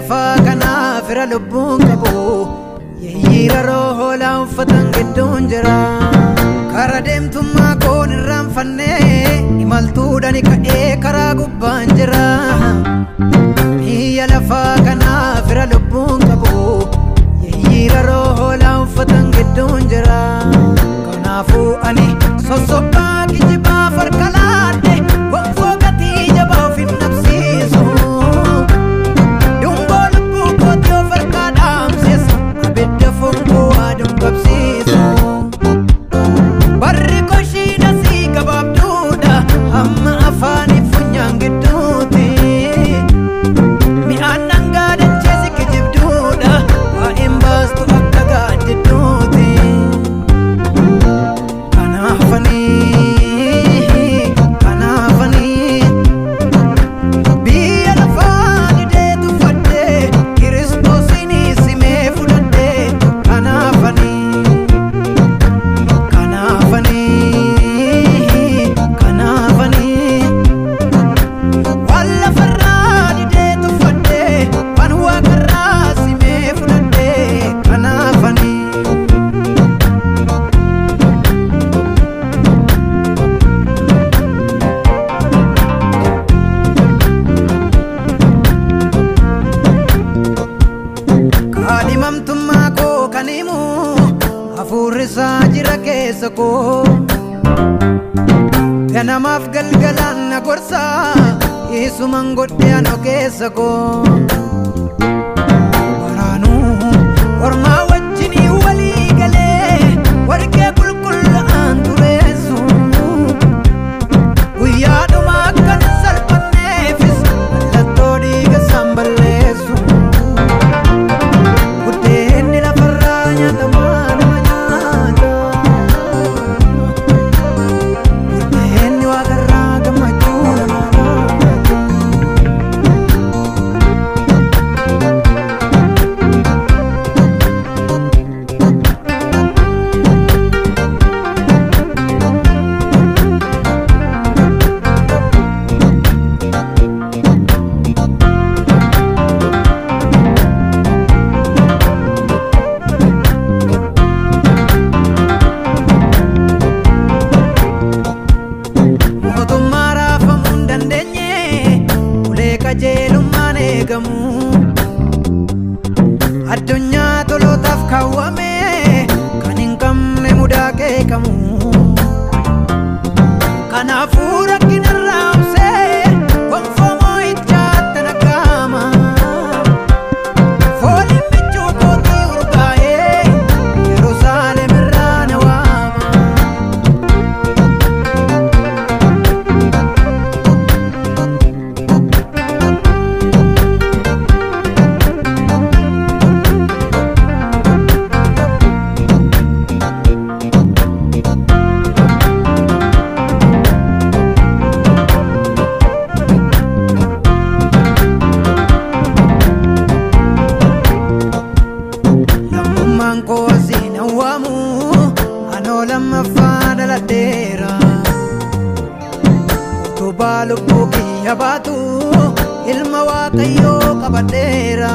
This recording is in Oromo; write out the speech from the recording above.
lafa kana fira lubbuun qabu yeeyyiira rohoo laanfatan gidduun jira kara deemtummaa koon irraanfannee imaltuudhani ka'ee karaa gubbaan jira biyya lafa kana fira lubbuun qabu yeeyyiira rohoo laanfatan gidduun jira kanaafuu ani sossobaa kijibaa farkalaadhe gonfoo gatii jabaa ofin nabsiisu barri koshina si gabaabduudha amma afaani funyaan gidduuti mi'aan dhangaadachee si kijibduudha waa'een baastu akka gaaddidduuti kanaafanii biyya lafaan idee tuffadhee kiristoosiin simee fudhadhee kanaafanii kaadhimamtummaa koo kan himu hafuurrisaa jira keessa koo ganamaaf galgalaan na gorsaa isuman godhe ano keessa koo waraanuu ormaa wajjinii walii galee warqee qulqullaa'aan tureessu guyyaadhuma akkan salphanneefis mallattoo dhiiga isaan balleessu qajeelummaan eegamu addunyaa tolootaaf kaawwame kan hin qabne mudaa qeeqamu kanaafuu rakkinarraa obsee gonfoo moo'ichaatti nagaama fooliin michuu kootii urgaa'ee Yerusaalem irraa na waama lammaffaa dhaladheera utubaa lubbuu kiyya baatu ilma Waaqayyoo qabadheera